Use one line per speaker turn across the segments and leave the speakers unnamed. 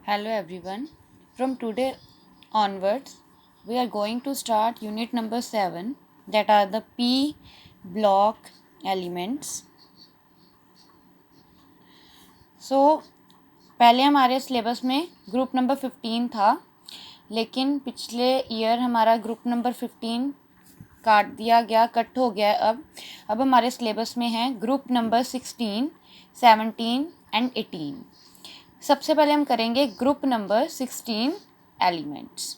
Hello everyone. From today onwards, we are going to start unit number 7, that are the P block elements. So पहले हमारे syllabus में group number 15 था, लेकिन पिछले year हमारा group number 15 काट दिया गया, कट हो गया है। अब हमारे सिलेबस में है ग्रुप नंबर 16, 17 एंड 18। सबसे पहले हम करेंगे ग्रुप नंबर 16 एलिमेंट्स।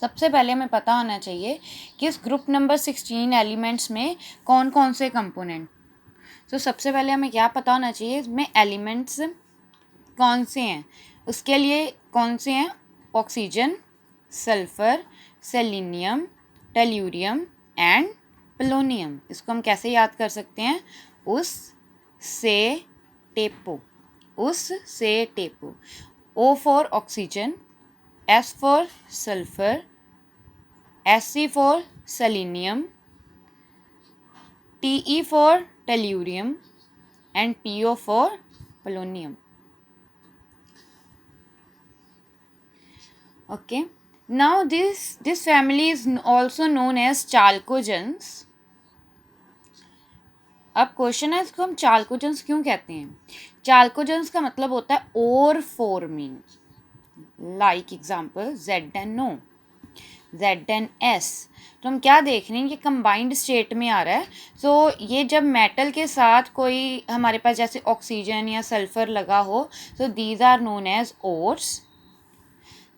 सबसे पहले हमें पता होना चाहिए कि इस ग्रुप नंबर 16 एलिमेंट्स में कौन कौन से कंपोनेंट। तो सबसे पहले हमें क्या पता होना चाहिए, इसमें एलिमेंट्स कौन से हैं। उसके लिए कौन से हैं? Oxygen, sulphur, selenium, tellurium and polonium. इसको हम कैसे याद कर सकते हैं? उस से टेपो, उस से टेपो। O for oxygen, S for sulphur, Sc for selenium, Te for tellurium and Po for polonium. Okay, now this family is also known as chalcogens. अब क्वेश्चन है, इसको हम चाल्कोजेंस क्यों कहते हैं? चाल्कोजेंस का मतलब होता है ore forming. Like example ZnO, ZnS। तो हम क्या देख रहे हैं, ये कंबाइंड स्टेट में आ रहा है। सो ये जब मेटल के साथ कोई हमारे पास जैसे ऑक्सीजन या सल्फर लगा हो, so these are known as ores.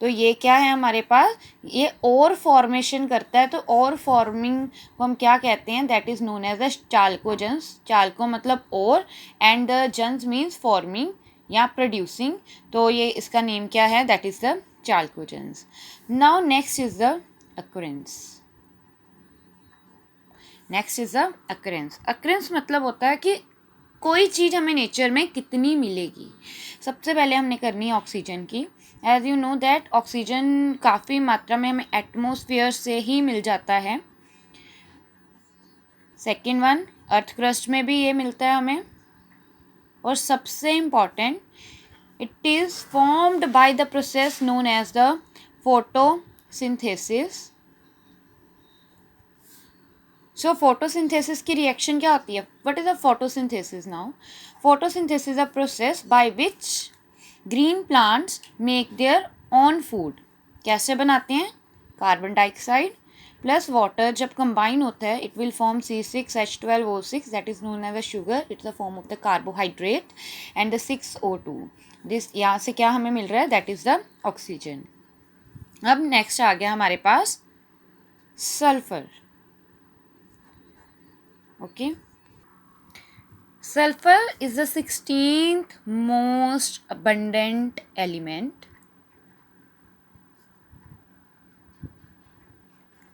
तो ये क्या है हमारे पास? ये ओर फॉर्मेशन करता है। तो ओर फॉर्मिंग को हम क्या कहते हैं? That is known as the chalcogens. Chalco मतलब ore and the gens means forming या प्रोड्यूसिंग। तो ये इसका नेम क्या है? That is the chalcogens. Now next is the acrens. Next is the acrens. Acrens मतलब होता है कि कोई चीज़ हमें नेचर में कितनी मिलेगी। सबसे पहले हमने करनी है ऑक्सीजन की। As you know that oxygen काफ़ी मात्रा में हमें एटमॉस्फेयर से ही मिल जाता है। सेकेंड वन, अर्थ क्रस्ट में भी ये मिलता है हमें। और सबसे important, it is formed by the process known as the photosynthesis. So photosynthesis की रिएक्शन क्या होती है? What is a photosynthesis? Now photosynthesis a process by which green plants make their own food. कैसे बनाते हैं? कार्बन डाइऑक्साइड प्लस वाटर जब combine होता है, it will form C6H12O6, that is known as a sugar. It's a form of the carbohydrate and the 6O2। This यहाँ से क्या हमें मिल रहा है? That is the oxygen. अब नेक्स्ट आ गया हमारे पास sulphur. Okay, sulfur is the 16th most abundant element.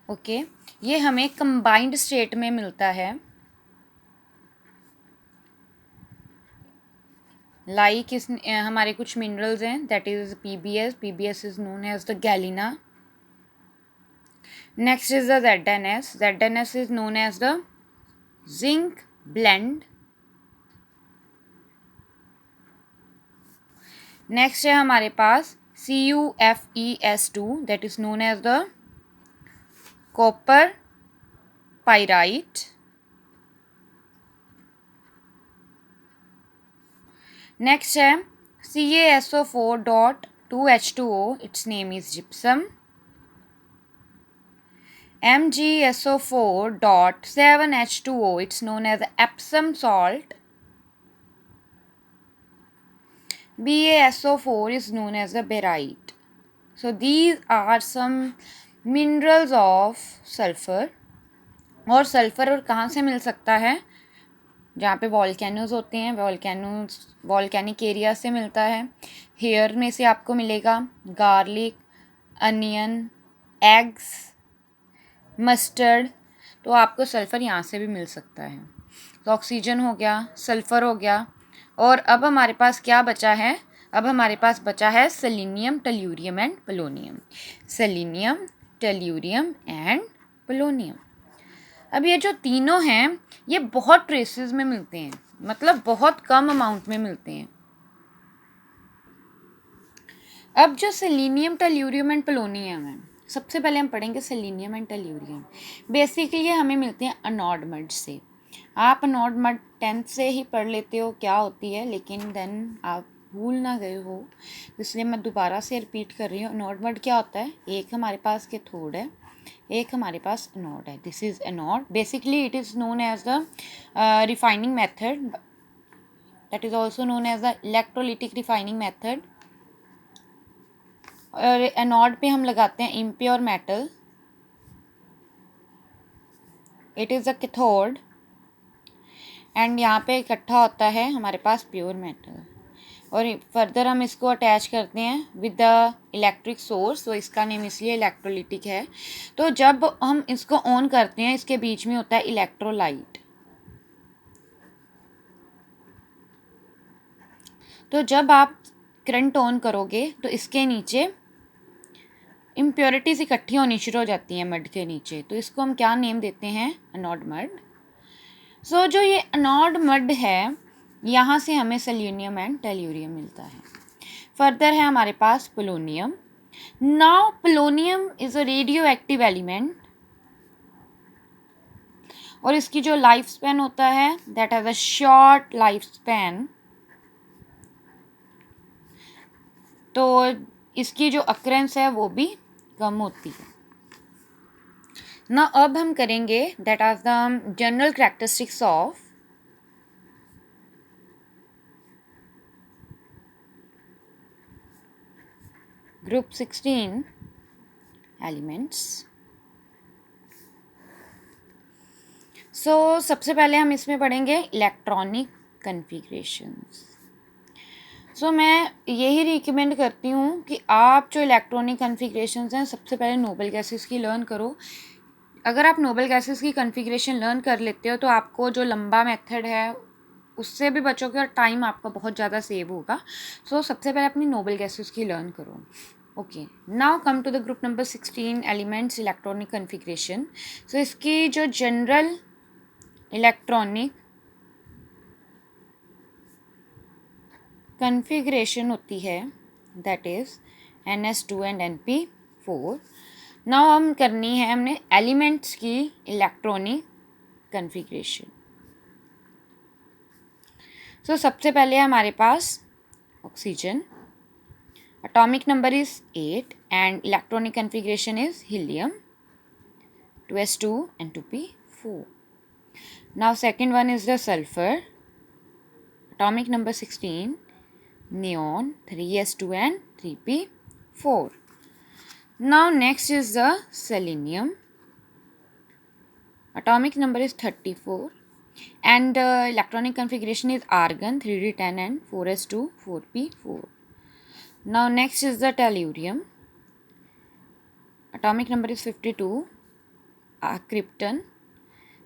Okay, ये हमें combined state में मिलता है। Like इस हमारे कुछ minerals हैं, that is PBS. PBS is known as the galena. Next is the ZnS. ZnS is known as the zinc blend. Next है हमारे पास CuFeS2, that is known as the copper pyrite. Next है CaSO4.2H2O, its name is gypsum. MgSO4.7H2O, it's known as Epsom salt. BaSO4 is known as the barite. So these are some minerals of sulfur. और sulphur और कहाँ से मिल सकता है? जहाँ पे volcanoes होते हैं, वॉल्केनिक एरिया से मिलता है। हेयर में से आपको मिलेगा गार्लिक, अनियन, एग्स, मस्टर्ड। तो आपको सल्फर यहाँ से भी मिल सकता है। तो ऑक्सीजन हो गया, सल्फर हो गया, और अब हमारे पास क्या बचा है? अब हमारे पास बचा है selenium, tellurium and polonium. Selenium, tellurium and polonium. अब ये जो तीनों हैं, ये बहुत ट्रेसेस में मिलते हैं, मतलब बहुत कम अमाउंट में मिलते हैं। अब जो सेलेनियम, टेल्यूरियम एंड पोलोनियम है, सबसे पहले हम पढ़ेंगे सेलेनियम एंड टेल्यूरियम। बेसिकली हमें मिलते हैं अनोड मड से। आप अनोड मड 10th से ही पढ़ लेते हो क्या होती है, लेकिन देन आप भूल ना गए हो, इसलिए मैं दोबारा से रिपीट कर रही हूँ। अनोड मड क्या होता है? एक हमारे पास कैथोड है, एक हमारे पास एनोड है। This is anode. Basically it is known as the refining method, that is also known as the electrolytic refining method. और एनोड पे हम लगाते हैं impure metal, it is a cathode, and यहाँ पे इकट्ठा होता है हमारे पास प्योर मेटल। और फर्दर हम इसको अटैच करते हैं विद द इलेक्ट्रिक सोर्स, तो इसका नेम इसलिए इलेक्ट्रोलिटिक है। तो जब हम इसको ऑन करते हैं, इसके बीच में होता है इलेक्ट्रोलाइट। तो जब आप करंट ऑन करोगे तो इसके नीचे इम्प्योरिटीज इकट्ठी होनी शुरू हो जाती हैं मड के नीचे, तो इसको हम क्या नेम देते हैं? Anode mud. सो जो ये अनोड मड है, यहाँ से हमें सेलेनियम एंड टेल्यूरियम मिलता है। फर्दर है हमारे पास polonium. Now polonium is a radioactive element, और इसकी जो लाइफ स्पैन होता है that has a short life span. तो इसकी जो अक्रेंस है वो भी कम होती है ना। अब हम करेंगे that are the general characteristics of group 16 elements. So सबसे पहले हम इसमें पढ़ेंगे इलेक्ट्रॉनिक कन्फिग्रेशंस। सो मैं यही रिकमेंड करती हूँ कि आप जो इलेक्ट्रॉनिक कन्फिग्रेशंस हैं, सबसे पहले नोबल गैसेस की लर्न करो। अगर आप नोबल गैसेस की कन्फिग्रेशन लर्न कर लेते हो तो आपको जो लंबा मेथड है उससे भी बचोगे और टाइम आपका बहुत ज़्यादा सेव होगा। सो सबसे पहले अपनी नोबल गैसेस की लर्न करो। Okay, now come to the group number 16 elements electronic configuration. So इसकी जो जनरल इलेक्ट्रॉनिक कन्फिग्रेशन होती है that is NS2 and NP4। Now हम करनी है हमने एलिमेंट्स की इलेक्ट्रॉनिक कन्फिग्रेशन। सो सबसे पहले हमारे पास oxygen, atomic number is 8 and electronic configuration is helium 2s2 and 2p4. Now second one is the sulfur, atomic number 16, neon 3s2 and 3p4. Now next is the selenium, atomic number is 34 and electronic configuration is argon 3d10 and 4s2 4p4. Now next is the tellurium, atomic number is 52, krypton,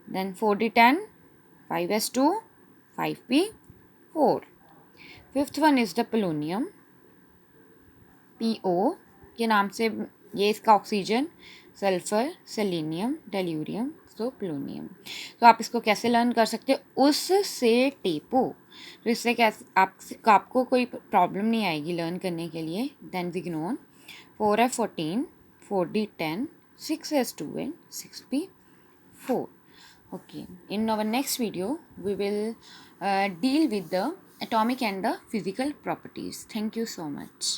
then 4d10 5s2 5p4. Fifth one is the polonium, PO के नाम से ये इसका oxygen, sulphur, selenium, tellurium, तो polonium. तो आप इसको कैसे लर्न कर सकते हो? उस से टेपो, तो इससे कैसे आपको कोई प्रॉब्लम नहीं आएगी लर्न करने के लिए। देन जिग्नोन 4f14 4d10 6s2 and 6p4. Okay, in our next video we will deal with the atomic and the physical properties. Thank you so much.